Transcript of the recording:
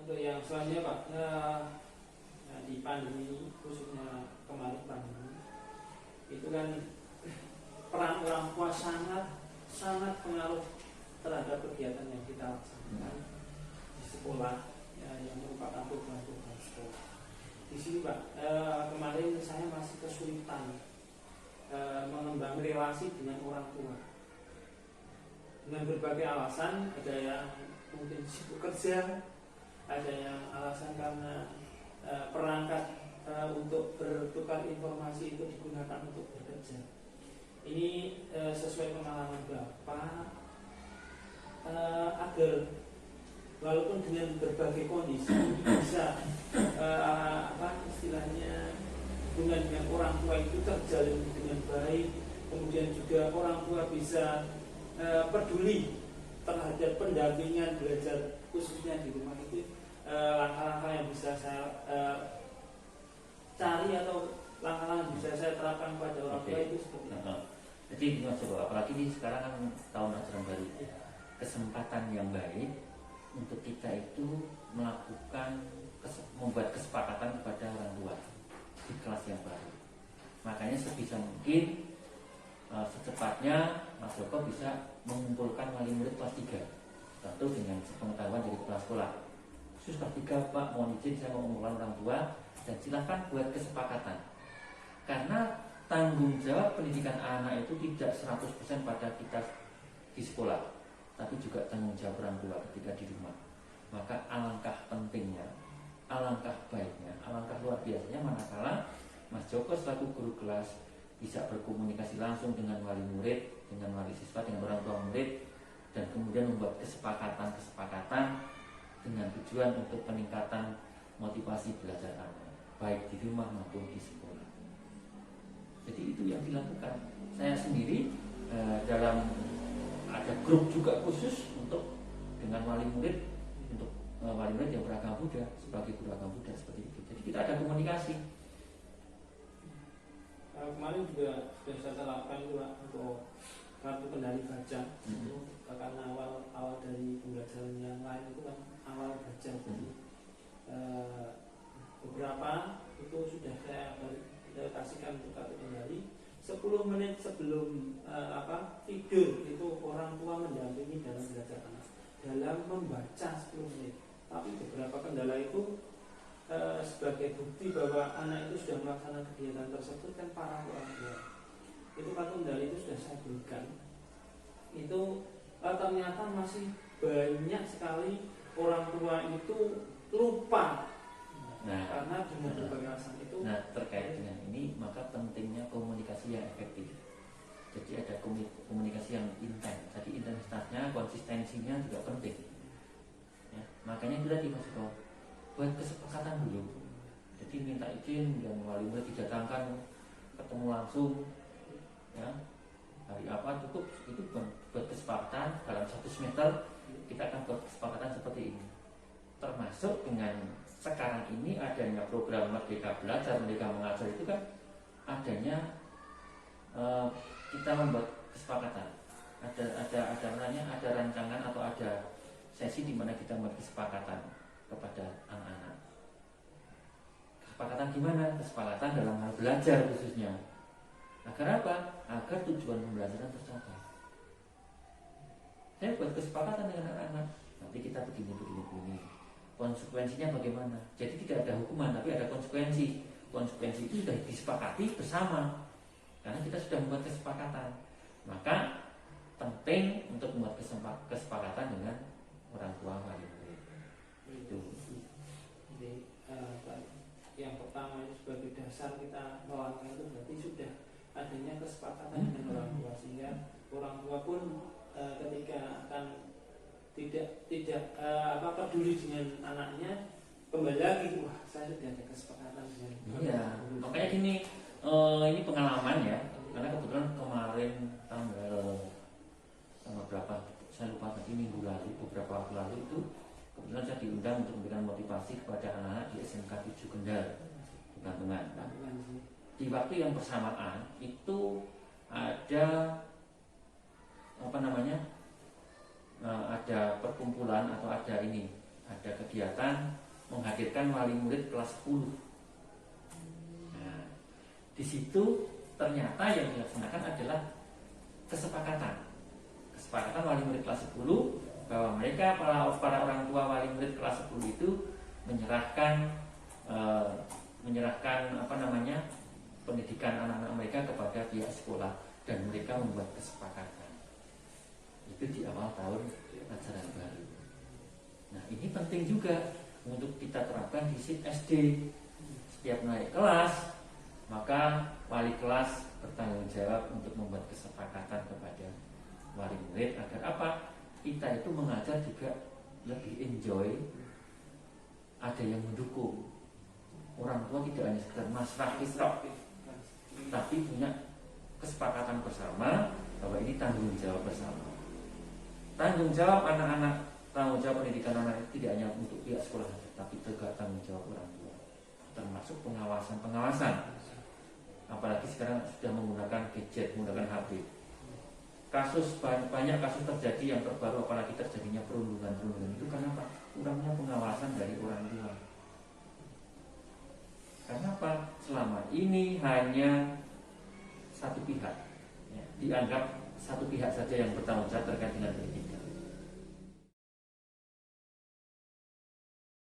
untuk yang selanjutnya Pak, di pandemi ini, khususnya kemarin pandemi itu kan peran orang tua sangat pengaruh terhadap kegiatan yang kita laksanakan di sekolah ya, yang merupakan program-program sekolah. Di sini Pak, kemarin saya masih kesulitan mengembangkan relasi dengan orang tua dengan berbagai alasan. Ada yang mungkin sibuk kerja, ada yang alasan karena perangkat untuk bertukar informasi itu digunakan untuk bekerja. Ini sesuai pengalaman Bapak, agar walaupun dengan berbagai kondisi bisa istilahnya hubungan dengan orang tua itu terjalin dengan baik, kemudian juga orang tua bisa peduli terhadap pendampingan belajar khususnya di rumah itu. Langkah-langkah yang bisa saya cari atau langkah-langkah yang bisa saya terapkan pada orang tua itu seperti apa? Jadi Mas Joko, apalagi ini sekarang kan tahun ajaran baru, kesempatan yang baik untuk kita itu membuat kesepakatan kepada orang tua di kelas yang baru. Makanya sebisa mungkin secepatnya Mas Joko bisa mengumpulkan wali murid kelas 3, tentu dengan sepengetahuan dari kepala sekolah. Khusus kelas 3 Pak, mohon izin saya mau mengumpulkan orang tua dan silakan buat kesepakatan. Karena tanggung jawab pendidikan anak itu tidak 100% pada kita di sekolah, tapi juga tanggung jawab orang tua ketika di rumah. Maka alangkah pentingnya, alangkah baiknya, alangkah luar biasanya manakala Mas Joko selaku guru kelas bisa berkomunikasi langsung dengan wali murid, dengan wali siswa, dengan orang tua murid, dan kemudian membuat kesepakatan dengan tujuan untuk peningkatan motivasi belajar anak, baik di rumah maupun di sekolah. Jadi itu yang dilakukan. Saya sendiri dalam ada grup juga khusus untuk dengan wali murid, untuk wali murid yang beragama Buddha, sebagai guru agama Buddha seperti itu. Jadi kita ada komunikasi. Kemarin juga sudah saya lakukan juga untuk kartu kendali baca. Itu karena awal dari pembelajaran yang lain itu kan awal baca. Jadi beberapa itu sudah saya kasihkan untuk kartu kendali. 10 menit sebelum tidur itu orang tua mendampingi dalam belajar anak dalam membaca 10 menit. Tapi beberapa kendala itu sebagai bukti bahwa anak itu sudah melaksanakan kegiatan tersebut kan para orang tua. Itu kartu kendali itu sudah saya berikan. Itu ternyata masih banyak sekali orang tua itu lupa. Karena dengan berbagai alasan itu. Nah, terkait dengan ini maka pentingnya komunikasi yang efektif. Jadi ada komunikasi yang intens. Jadi intensitasnya, konsistensinya juga penting. Ya, makanya itu tadi Mas Joko, buat kesepakatan dulu. Jadi minta izin dan wali murid didatangkan ketemu langsung. Ya, hari apa cukup itu buat kesepakatan dalam 1 semester kita akan buat kesepakatan seperti ini. Termasuk dengan sekarang ini adanya program Merdeka Belajar, Merdeka Mengajar itu kan adanya kita membuat kesepakatan. Ada rancangan atau ada sesi di mana kita membuat kesepakatan kepada anak-anak. Kesepakatan gimana? Kesepakatan dalam hal belajar khususnya. Agar apa? Agar tujuan pembelajaran tercapai. Saya buat kesepakatan dengan anak-anak. Nanti kita begini. Konsekuensinya bagaimana? Jadi tidak ada hukuman, tapi ada konsekuensi. Konsekuensi itu sudah disepakati bersama. Karena kita sudah membuat kesepakatan. Maka penting untuk membuat kesepakatan dengan orang tua wali murid. Itu. Jadi yang pertama itu sebagai dasar kita melangkah itu berarti sudah adanya kesepakatan dengan orang tua, sehingga orang tua pun ketika akan tidak peduli dengan anaknya, kembali lagi wah saya sudah ada kesepakatan dengan. Iya, makanya gini, ini pengalaman ya, karena kebetulan kemarin tanggal berapa saya lupa tadi, minggu lalu, beberapa waktu lalu itu kebetulan saya diundang untuk memberikan motivasi kepada anak-anak di SMK 7 Kendal di Bantungan. Di waktu yang bersamaan itu ada ada perkumpulan atau ada ada kegiatan menghadirkan wali murid kelas 10. Nah, di situ ternyata yang dilaksanakan adalah kesepakatan wali murid kelas 10 bahwa mereka para orang tua wali murid kelas 10 itu menyerahkan pendidikan anak-anak mereka kepada pihak sekolah dan mereka membuat kesepakatan. Itu di awal tahun ajaran baru. Nah, ini penting juga untuk kita terapkan di SD. Setiap naik kelas, maka wali kelas bertanggung jawab untuk membuat kesepakatan kepada wali murid agar apa? Kita itu mengajar juga lebih enjoy, ada yang mendukung. Orang tua tidak hanya sekedar masrah tapi punya kesepakatan bersama bahwa ini tanggung jawab bersama. Tanggung jawab anak-anak, tanggung jawab pendidikan anak itu tidak hanya untuk pihak sekolah, tapi juga tanggung jawab orang tua, termasuk pengawasan. Apalagi sekarang sudah menggunakan gadget, menggunakan HP. Banyak kasus terjadi yang terbaru, apalagi terjadinya perundungan itu karena apa? Kurangnya pengawasan dari orang tua. Karena apa? Selama ini hanya satu pihak, ya, dianggap satu pihak saja yang bertanggung jawab terkait dengan pendidikan.